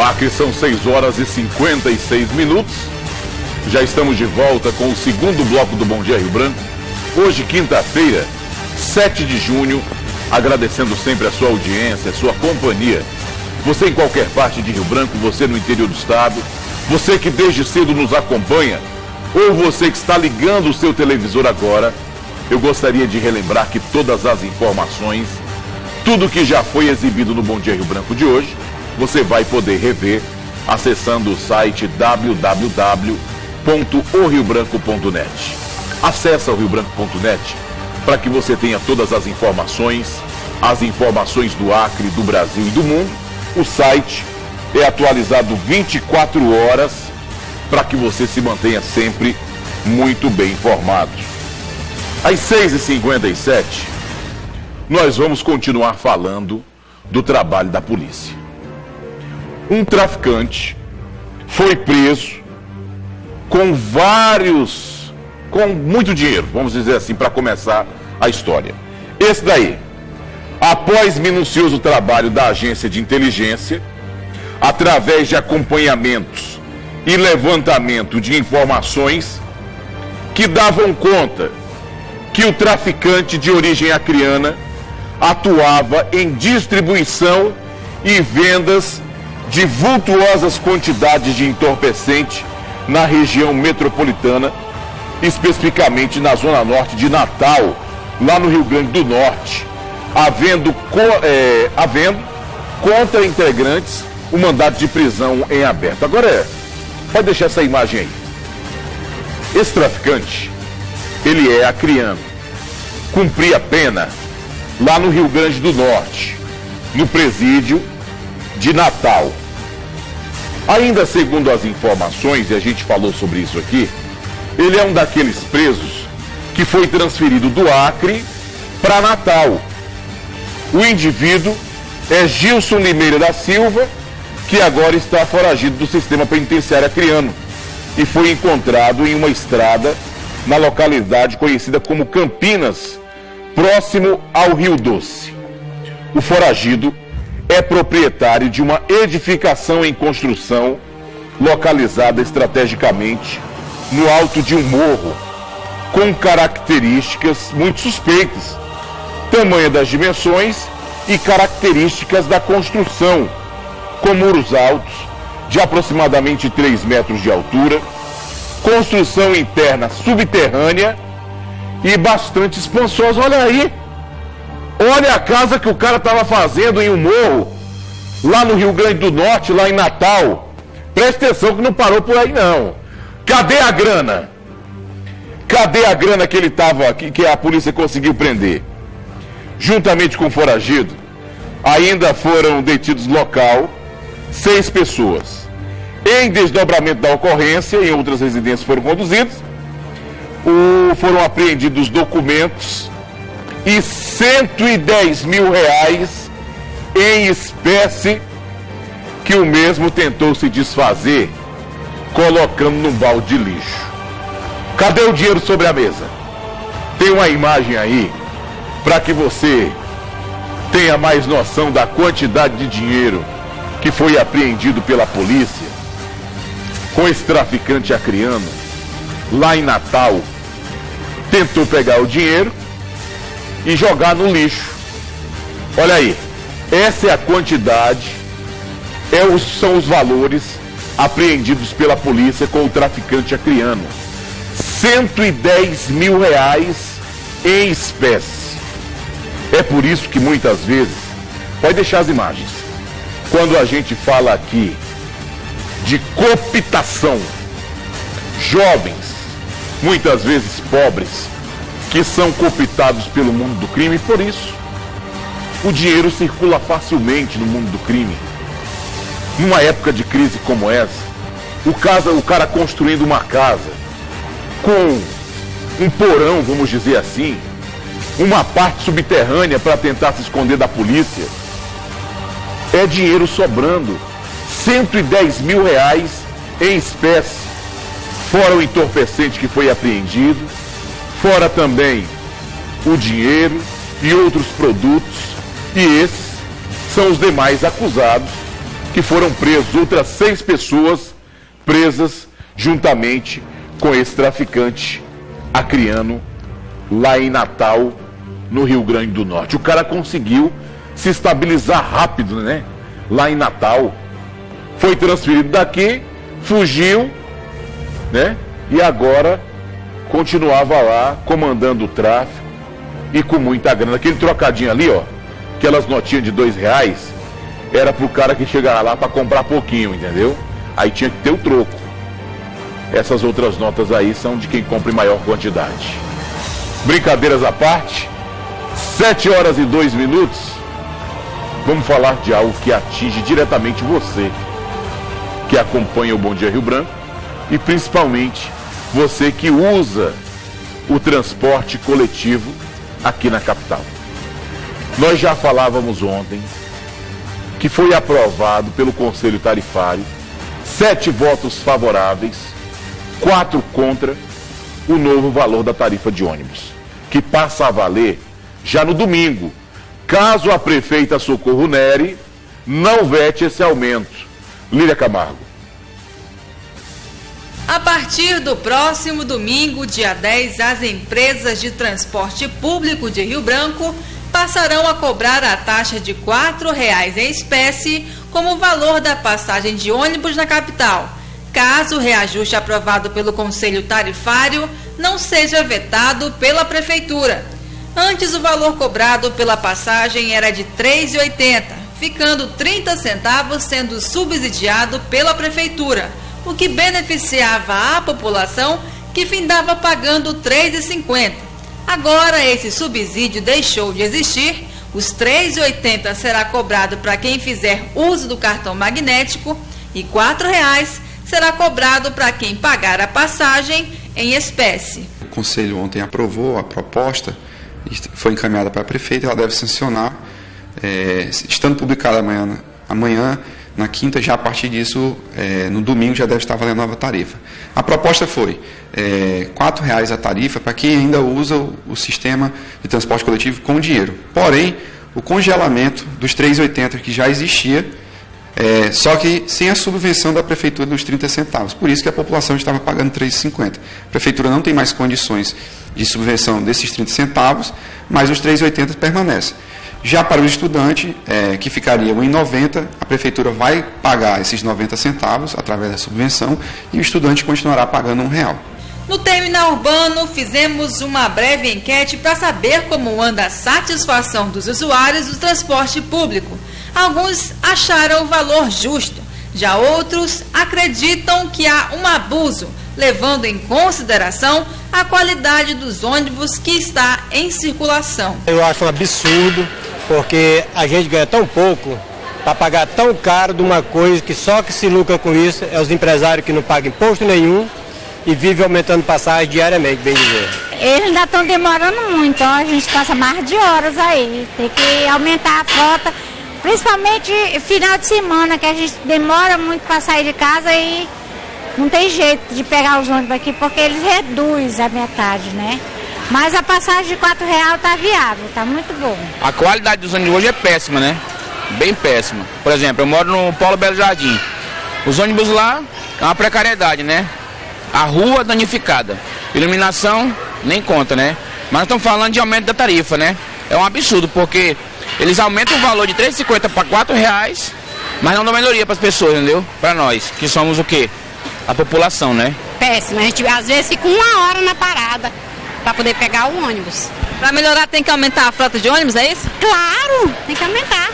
No Acre são 6 horas e 56 minutos. Já estamos de volta com o segundo bloco do Bom Dia Rio Branco. Hoje, quinta-feira, 7 de junho, agradecendo sempre a sua audiência, a sua companhia. Você em qualquer parte de Rio Branco, você no interior do estado, você que desde cedo nos acompanha, ou você que está ligando o seu televisor agora, eu gostaria de relembrar que todas as informações, tudo que já foi exibido no Bom Dia Rio Branco de hoje, você vai poder rever acessando o site www.oriobranco.net. Acesse o riobranco.net para que você tenha todas as informações do Acre, do Brasil e do mundo. O site é atualizado 24 horas para que você se mantenha sempre muito bem informado. Às 6h57, nós vamos continuar falando do trabalho da polícia. Um traficante foi preso com muito dinheiro, vamos dizer assim, para começar a história. Esse daí, após minucioso trabalho da agência de inteligência, através de acompanhamentos e levantamento de informações que davam conta que o traficante de origem acreana atuava em distribuição e vendas de vultuosas quantidades de entorpecente na região metropolitana, especificamente na zona norte de Natal, lá no Rio Grande do Norte, havendo contra integrantes o mandato de prisão em aberto. Agora, pode deixar essa imagem aí. Esse traficante, ele é acreano, cumpria a pena lá no Rio Grande do Norte, no presídio de Natal. Ainda segundo as informações, e a gente falou sobre isso aqui, ele é um daqueles presos que foi transferido do Acre para Natal. O indivíduo é Gilson Limeira da Silva, que agora está foragido do sistema penitenciário acreano e foi encontrado em uma estrada na localidade conhecida como Campinas, próximo ao Rio Doce. O foragido é proprietário de uma edificação em construção localizada estrategicamente no alto de um morro, com características muito suspeitas, tamanho das dimensões e características da construção, com muros altos de aproximadamente 3 metros de altura, construção interna subterrânea e bastante espaçosa. Olha aí, olha a casa que o cara estava fazendo em um morro, lá no Rio Grande do Norte, lá em Natal. Presta atenção que não parou por aí não. Cadê a grana? Cadê a grana que ele estava, que a polícia conseguiu prender? Juntamente com o foragido, ainda foram detidos no local 6 pessoas. Em desdobramento da ocorrência, em outras residências foram conduzidos, foram apreendidos documentos e R$110 mil em espécie que o mesmo tentou se desfazer colocando num balde de lixo. Cadê o dinheiro sobre a mesa? Tem uma imagem aí para que você tenha mais noção da quantidade de dinheiro que foi apreendido pela polícia com esse traficante acreano lá em Natal. Tentou pegar o dinheiro e jogar no lixo. Olha aí, essa é a quantidade, são os valores apreendidos pela polícia com o traficante acreano. R$110 mil em espécie. É por isso que muitas vezes, pode deixar as imagens, quando a gente fala aqui de cooptação, jovens, muitas vezes pobres, que são cooptados pelo mundo do crime, por isso o dinheiro circula facilmente no mundo do crime. Numa época de crise como essa, o cara construindo uma casa com um porão, vamos dizer assim, uma parte subterrânea para tentar se esconder da polícia, é dinheiro sobrando. R$110 mil em espécie, fora o entorpecente que foi apreendido, fora também o dinheiro e outros produtos, e esses são os demais acusados que foram presos outras 6 pessoas presas juntamente com esse traficante acriano lá em Natal, no Rio Grande do Norte. O cara conseguiu se estabilizar rápido, né? Lá em Natal. Foi transferido daqui, fugiu, né? E agora continuava lá comandando o tráfico e com muita grana. Aquele trocadinho ali, ó, aquelas notinhas de R$2, era pro cara que chegava lá para comprar pouquinho, entendeu? Aí tinha que ter o troco. Essas outras notas aí são de quem compra em maior quantidade. Brincadeiras à parte, 7h02. Vamos falar de algo que atinge diretamente você, que acompanha o Bom Dia Rio Branco, e principalmente você que usa o transporte coletivo aqui na capital. Nós já falávamos ontem que foi aprovado pelo Conselho Tarifário 7 votos favoráveis, 4 contra o novo valor da tarifa de ônibus, que passa a valer já no domingo, caso a prefeita Socorro Neri não vete esse aumento. Lília Camargo. A partir do próximo domingo, dia 10, as empresas de transporte público de Rio Branco passarão a cobrar a taxa de R$ 4,00 em espécie como valor da passagem de ônibus na capital, caso o reajuste aprovado pelo Conselho Tarifário não seja vetado pela Prefeitura. Antes, o valor cobrado pela passagem era de R$ 3,80, ficando 30 centavos sendo subsidiado pela Prefeitura, o que beneficiava a população que findava pagando R$ 3,50. Agora, esse subsídio deixou de existir. Os R$ 3,80 será cobrado para quem fizer uso do cartão magnético e R$ 4,00 será cobrado para quem pagar a passagem em espécie. O Conselho ontem aprovou a proposta, foi encaminhada para a prefeita, ela deve sancionar, estando publicada amanhã, na quinta, já a partir disso, no domingo já deve estar valendo a nova tarifa. A proposta foi R$ 4,00 a tarifa para quem ainda usa o sistema de transporte coletivo com dinheiro. Porém, o congelamento dos R$ 3,80 que já existia, só que sem a subvenção da prefeitura dos 30 centavos. Por isso que a população estava pagando R$ 3,50. A prefeitura não tem mais condições de subvenção desses 30 centavos, mas os R$ 3,80 permanecem. Já para o estudante, que ficariam em 90, a prefeitura vai pagar esses 90 centavos através da subvenção e o estudante continuará pagando R$1. No terminal urbano, fizemos uma breve enquete para saber como anda a satisfação dos usuários do transporte público. Alguns acharam o valor justo, já outros acreditam que há um abuso, levando em consideração a qualidade dos ônibus que está em circulação. Eu acho um absurdo, porque a gente ganha tão pouco para pagar tão caro de uma coisa que só que se lucra com isso é os empresários que não pagam imposto nenhum e vivem aumentando passagem diariamente, bem dizer. Eles ainda estão demorando muito, então a gente passa mais de horas aí, tem que aumentar a frota, principalmente final de semana, que a gente demora muito para sair de casa e não tem jeito de pegar os ônibus aqui, porque eles reduzem a metade, né? Mas a passagem de R$ 4,00 está viável, está muito bom. A qualidade dos ônibus hoje é péssima, né? Bem péssima. Por exemplo, eu moro no Polo Belo Jardim. Os ônibus lá é uma precariedade, né? A rua danificada. Iluminação, nem conta, né? Mas nós estamos falando de aumento da tarifa, né? É um absurdo, porque eles aumentam o valor de R$ 3,50 para R$ 4,00, mas não dão melhoria para as pessoas, entendeu? Para nós, que somos o quê? A população, né? Péssimo. A gente às vezes fica 1 hora na parada para poder pegar o ônibus. Para melhorar tem que aumentar a frota de ônibus, é isso? Claro, tem que aumentar.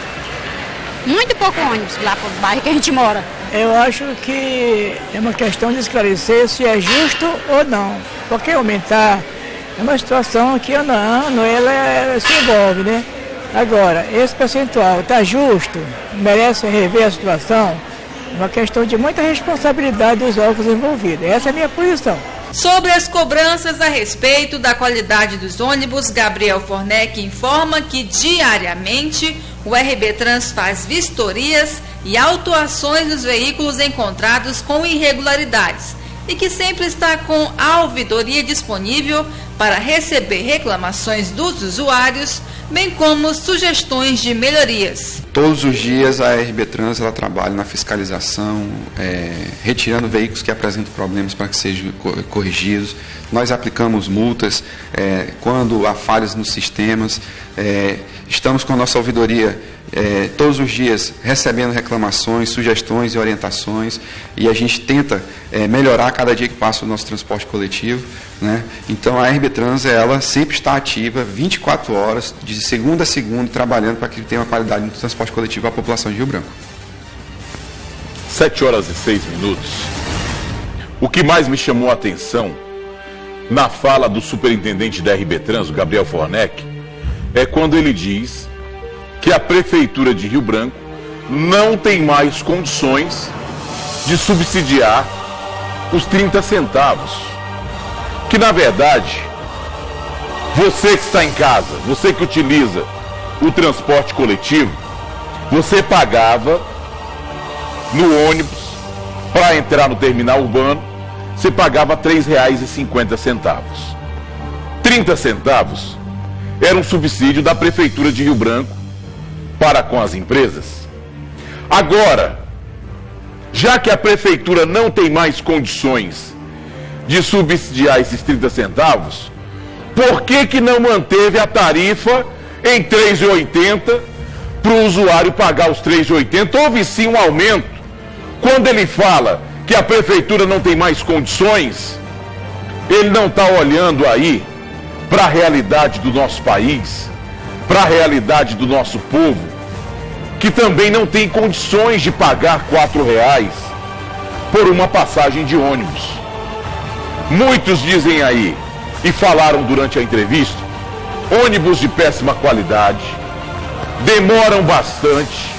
Muito pouco ônibus lá para o bairro que a gente mora. Eu acho que é uma questão de esclarecer se é justo ou não. Porque aumentar é uma situação que ano a ano ela se envolve, né? Agora, esse percentual está justo, merece rever a situação, é uma questão de muita responsabilidade dos órgãos envolvidos. Essa é a minha posição. Sobre as cobranças a respeito da qualidade dos ônibus, Gabriel Fornec informa que diariamente o RB Trans faz vistorias e autuações nos veículos encontrados com irregularidades e que sempre está com a ouvidoria disponível para receber reclamações dos usuários bem como sugestões de melhorias. Todos os dias a RB Trans ela trabalha na fiscalização, retirando veículos que apresentam problemas para que sejam corrigidos. Nós aplicamos multas quando há falhas nos sistemas. Estamos com a nossa ouvidoria todos os dias recebendo reclamações, sugestões e orientações, e a gente tenta melhorar cada dia que passa o nosso transporte coletivo, né? Então a RB Trans ela sempre está ativa 24 horas, de segunda a segunda, trabalhando para que tenha uma qualidade no transporte coletivo à população de Rio Branco. 7h06. O que mais me chamou a atenção na fala do superintendente da RB Trans, o Gabriel Fornec, é quando ele diz que a Prefeitura de Rio Branco não tem mais condições de subsidiar os 30 centavos. Que, na verdade, você que está em casa, você que utiliza o transporte coletivo, você pagava no ônibus para entrar no terminal urbano, você pagava R$ 3,50. 30 centavos era um subsídio da Prefeitura de Rio Branco para com as empresas. Agora, já que a Prefeitura não tem mais condições de subsidiar esses 30 centavos, por que não manteve a tarifa em R$ 3,80 para o usuário pagar os R$ 3,80? Houve sim um aumento. Quando ele fala que a Prefeitura não tem mais condições, ele não está olhando aí para a realidade do nosso país, para a realidade do nosso povo, que também não tem condições de pagar R$ 4,00 por uma passagem de ônibus. Muitos dizem aí, e falaram durante a entrevista, ônibus de péssima qualidade, demoram bastante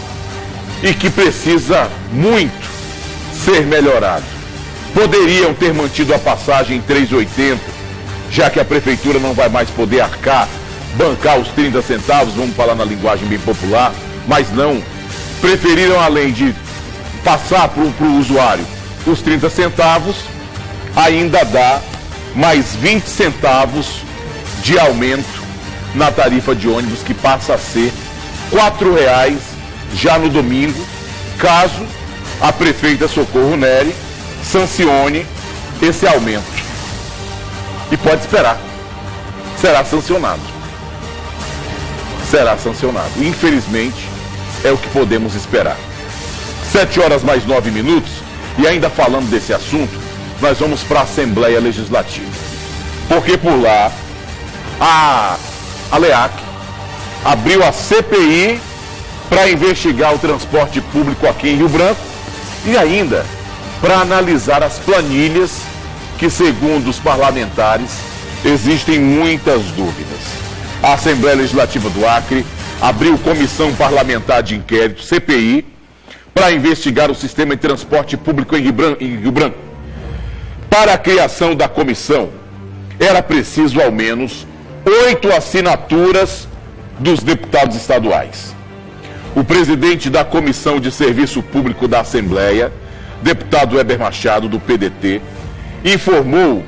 e que precisa muito ser melhorado. Poderiam ter mantido a passagem em R$ 3,80, já que a Prefeitura não vai mais poder bancar os 30 centavos, vamos falar na linguagem bem popular, mas não. Preferiram, além de passar para o usuário os 30 centavos, ainda dá mais 20 centavos de aumento na tarifa de ônibus, que passa a ser R$ 4,00 já no domingo, caso a prefeita Socorro Neri sancione esse aumento. E pode esperar, será sancionado. Será sancionado. Infelizmente, é o que podemos esperar. 7h09, e ainda falando desse assunto, nós vamos para a Assembleia Legislativa. Porque por lá, a LEAC abriu a CPI para investigar o transporte público aqui em Rio Branco e ainda para analisar as planilhas que, segundo os parlamentares, existem muitas dúvidas. A Assembleia Legislativa do Acre abriu comissão parlamentar de inquérito, CPI, para investigar o sistema de transporte público em Rio Branco. Para a criação da comissão, era preciso ao menos 8 assinaturas dos deputados estaduais. O presidente da Comissão de Serviço Público da Assembleia, deputado Weber Machado, do PDT, informou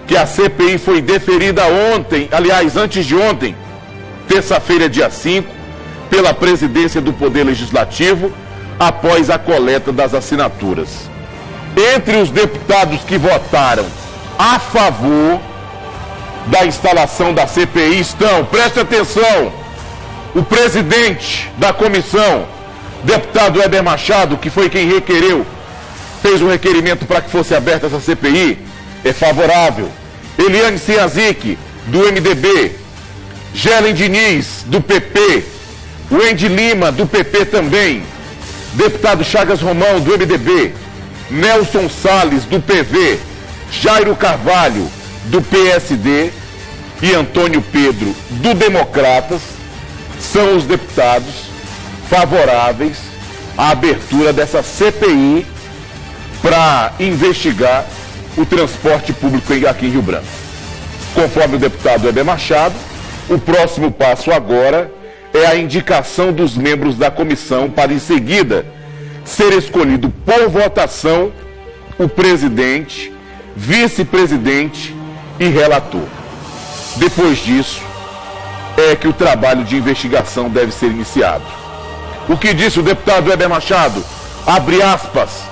que a CPI foi deferida ontem, aliás, antes de ontem, terça-feira, dia 5, pela presidência do Poder Legislativo, após a coleta das assinaturas. Entre os deputados que votaram a favor da instalação da CPI estão, preste atenção, o presidente da comissão, deputado Weber Machado, que foi quem fez um requerimento para que fosse aberta essa CPI, é favorável. Eliane Ciazic, do MDB, Gelen Diniz, do PP, Wendy Lima, do PP também, deputado Chagas Romão, do MDB, Nelson Salles, do PV, Jairo Carvalho, do PSD e Antônio Pedro, do Democratas, são os deputados favoráveis à abertura dessa CPI para investigar o transporte público aqui em Rio Branco. Conforme o deputado Weber Machado, o próximo passo agora é a indicação dos membros da comissão para, em seguida, ser escolhido por votação o presidente, vice-presidente e relator. Depois disso, é que o trabalho de investigação deve ser iniciado. O que disse o deputado Weber Machado? Abre aspas,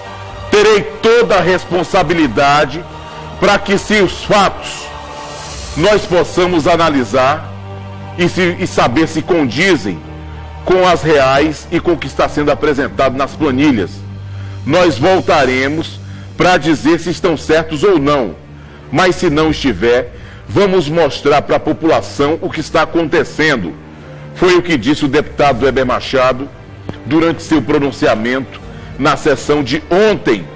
terei toda a responsabilidade para que, se os fatos nós possamos analisar e saber se condizem com as reais e com o que está sendo apresentado nas planilhas. Nós voltaremos para dizer se estão certos ou não, mas se não estiver, vamos mostrar para a população o que está acontecendo. Foi o que disse o deputado Weber Machado durante seu pronunciamento na sessão de ontem,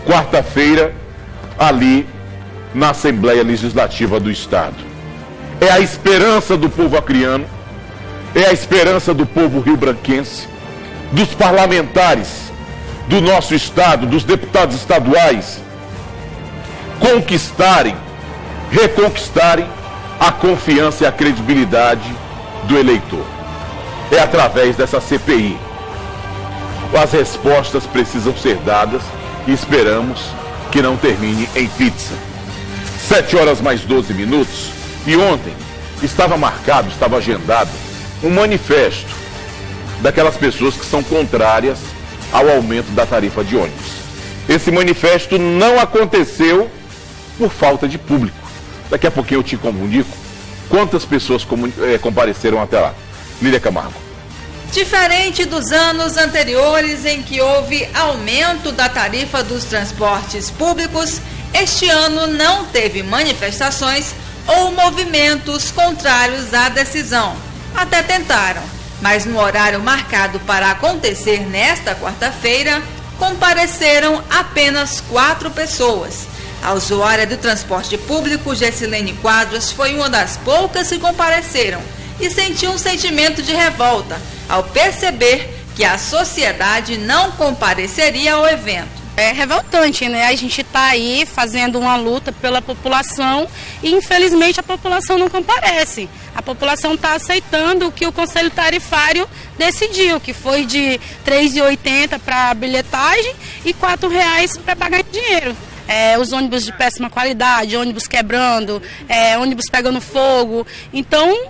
quarta-feira, ali na Assembleia Legislativa do Estado. É a esperança do povo acreano, é a esperança do povo rio-branquense, dos parlamentares do nosso Estado, dos deputados estaduais, reconquistarem a confiança e a credibilidade do eleitor. É através dessa CPI. As respostas precisam ser dadas e esperamos que não termine em pizza. 7h mais 12. E ontem estava agendado um manifesto daquelas pessoas que são contrárias ao aumento da tarifa de ônibus. Esse manifesto não aconteceu por falta de público. Daqui a pouquinho eu te comunico quantas pessoas compareceram até lá. Lília Camargo. Diferente dos anos anteriores em que houve aumento da tarifa dos transportes públicos, este ano não teve manifestações ou movimentos contrários à decisão. Até tentaram, mas no horário marcado para acontecer nesta quarta-feira, compareceram apenas 4 pessoas. A usuária do transporte público, Gessilene Quadros, foi uma das poucas que compareceram e sentiu um sentimento de revolta ao perceber que a sociedade não compareceria ao evento. É revoltante, né? A gente está aí fazendo uma luta pela população e, infelizmente, a população não comparece. A população está aceitando o que o Conselho Tarifário decidiu, que foi de R$ 3,80 para a bilhetagem e R$ 4,00 para pagar em dinheiro. Os ônibus de péssima qualidade, ônibus quebrando, ônibus pegando fogo. Então,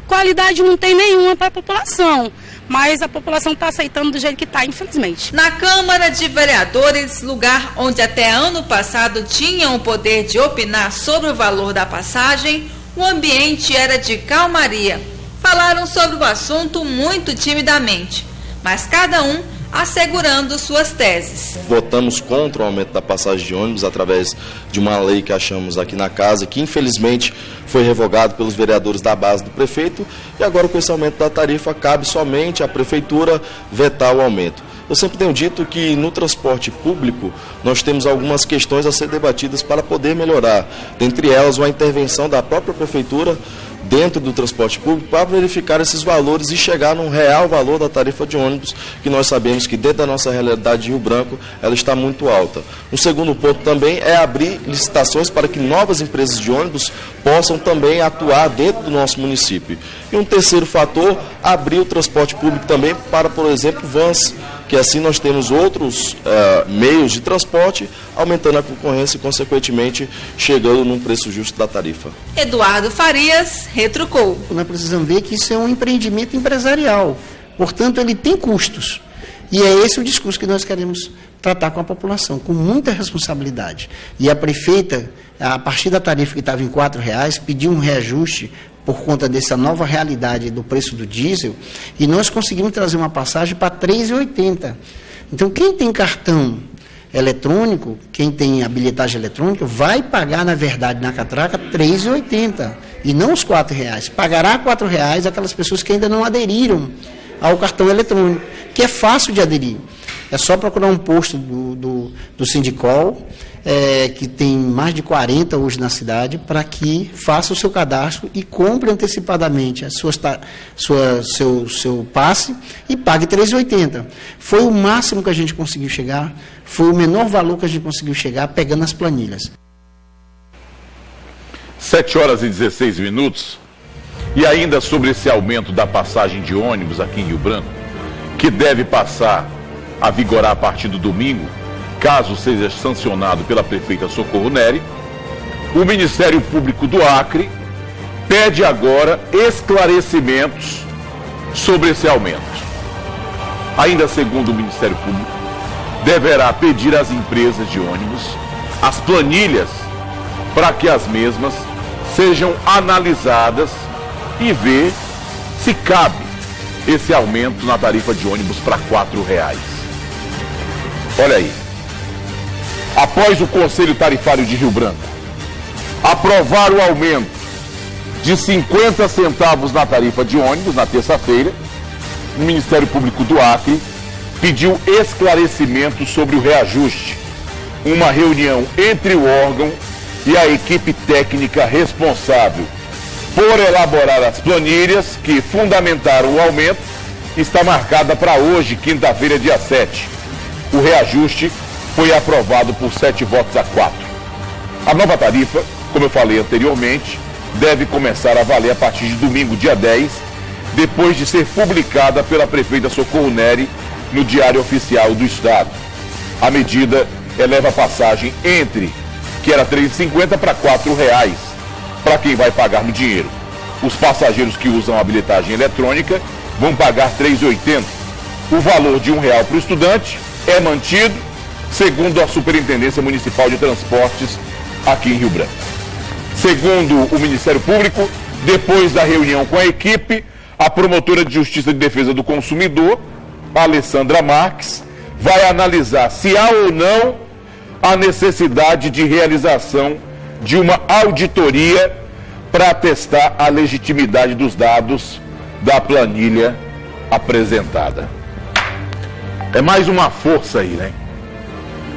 qualidade não tem nenhuma para a população. Mas a população está aceitando do jeito que está, infelizmente. Na Câmara de Vereadores, lugar onde até ano passado tinham o poder de opinar sobre o valor da passagem, o ambiente era de calmaria. Falaram sobre o assunto muito timidamente, mas cada um assegurando suas teses. Votamos contra o aumento da passagem de ônibus através de uma lei que achamos aqui na casa, que infelizmente foi revogado pelos vereadores da base do prefeito, e agora com esse aumento da tarifa cabe somente à prefeitura vetar o aumento. Eu sempre tenho dito que no transporte público nós temos algumas questões a ser debatidas para poder melhorar, dentre elas uma intervenção da própria prefeitura dentro do transporte público para verificar esses valores e chegar num real valor da tarifa de ônibus, que nós sabemos que dentro da nossa realidade de Rio Branco ela está muito alta. Um segundo ponto também é abrir licitações para que novas empresas de ônibus possam também atuar dentro do nosso município. E um terceiro fator, abrir o transporte público também para, por exemplo, vans, que assim nós temos outros meios de transporte, aumentando a concorrência e, consequentemente, chegando num preço justo da tarifa. Eduardo Farias retrucou. Nós precisamos ver que isso é um empreendimento empresarial, portanto, ele tem custos. E é esse o discurso que nós queremos tratar com a população, com muita responsabilidade. E a prefeita, a partir da tarifa que estava em R$ 4,00, pediu um reajuste por conta dessa nova realidade do preço do diesel, e nós conseguimos trazer uma passagem para R$ 3,80. Então, quem tem cartão eletrônico, quem tem a bilhetagem eletrônica, vai pagar, na verdade, na catraca, R$ 3,80, e não os R$ 4,00. Pagará R$ 4,00 aquelas pessoas que ainda não aderiram ao cartão eletrônico, que é fácil de aderir. É só procurar um posto do Sindicol, que tem mais de 40 hoje na cidade, para que faça o seu cadastro e compre antecipadamente seu passe e pague R$ 3,80. Foi o máximo que a gente conseguiu chegar, foi o menor valor que a gente conseguiu chegar, pegando as planilhas. 7h16. E ainda sobre esse aumento da passagem de ônibus aqui em Rio Branco, que deve passar a vigorar a partir do domingo, caso seja sancionado pela prefeita Socorro Neri, o Ministério Público do Acre pede agora esclarecimentos sobre esse aumento. Ainda segundo o Ministério Público, deverá pedir às empresas de ônibus as planilhas para que as mesmas sejam analisadas e ver se cabe esse aumento na tarifa de ônibus para R$ 4,00. Olha aí. Após o Conselho Tarifário de Rio Branco aprovar o aumento de 50 centavos na tarifa de ônibus na terça-feira, o Ministério Público do Acre pediu esclarecimento sobre o reajuste. Uma reunião entre o órgão e a equipe técnica responsável por elaborar as planilhas que fundamentaram o aumento está marcada para hoje, quinta-feira, dia 7. O reajuste foi aprovado por 7 votos a 4. A nova tarifa, como eu falei anteriormente, deve começar a valer a partir de domingo, dia 10, depois de ser publicada pela prefeita Socorro Neri no Diário Oficial do Estado. A medida eleva a passagem que era R$ 3,50 para R$ 4,00 para quem vai pagar no dinheiro. Os passageiros que usam a bilhetagem eletrônica vão pagar R$ 3,80. O valor de R$ 1,00 para o estudante é mantido, segundo a Superintendência Municipal de Transportes aqui em Rio Branco. Segundo o Ministério Público, depois da reunião com a equipe, a promotora de Justiça de Defesa do Consumidor, Alessandra Marques, vai analisar se há ou não a necessidade de realização de uma auditoria para testar a legitimidade dos dados da planilha apresentada. É mais uma força aí, né?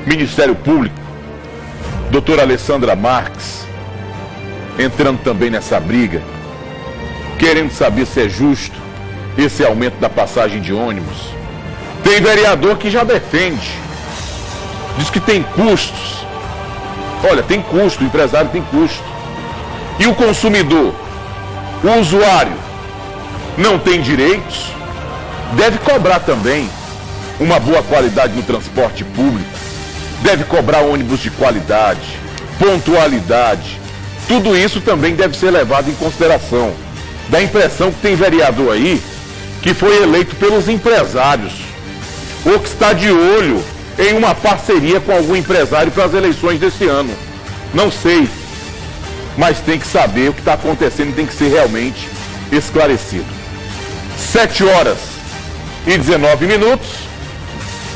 Ministério Público, doutora Alessandra Marques, entrando também nessa briga, querendo saber se é justo esse aumento da passagem de ônibus. Tem vereador que já defende, diz que tem custos. Olha, tem custo, o empresário tem custo. E o consumidor, o usuário, não tem direitos, deve cobrar também uma boa qualidade no transporte público, deve cobrar ônibus de qualidade, pontualidade. Tudo isso também deve ser levado em consideração. Dá a impressão que tem vereador aí que foi eleito pelos empresários, ou que está de olho em uma parceria com algum empresário para as eleições desse ano. Não sei, mas tem que saber o que está acontecendo e tem que ser realmente esclarecido. 7h19.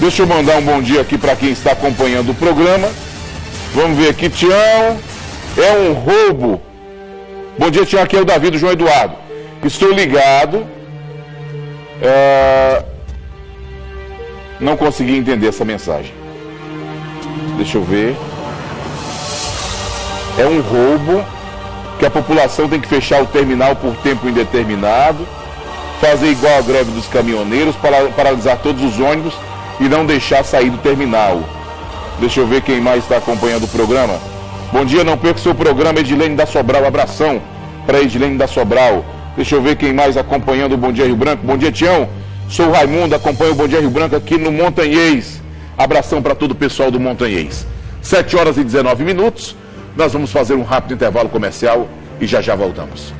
Deixa eu mandar um bom dia aqui para quem está acompanhando o programa. Vamos ver aqui, Tião. É um roubo. Bom dia, Tião. Aqui é o Davi do João Eduardo. Estou ligado. Não consegui entender essa mensagem. Deixa eu ver. É um roubo que a população tem que fechar o terminal por tempo indeterminado, fazer igual a greve dos caminhoneiros, paralisar todos os ônibus e não deixar sair do terminal. Deixa eu ver quem mais está acompanhando o programa. Bom dia, não perca o seu programa, Edilene da Sobral. Abração para Edilene da Sobral. Deixa eu ver quem mais acompanhando o Bom Dia Rio Branco. Bom dia, Tião. Sou o Raimundo, acompanho o Bom Dia Rio Branco aqui no Montanhês. Abração para todo o pessoal do Montanhês. 7h19. Nós vamos fazer um rápido intervalo comercial e já voltamos.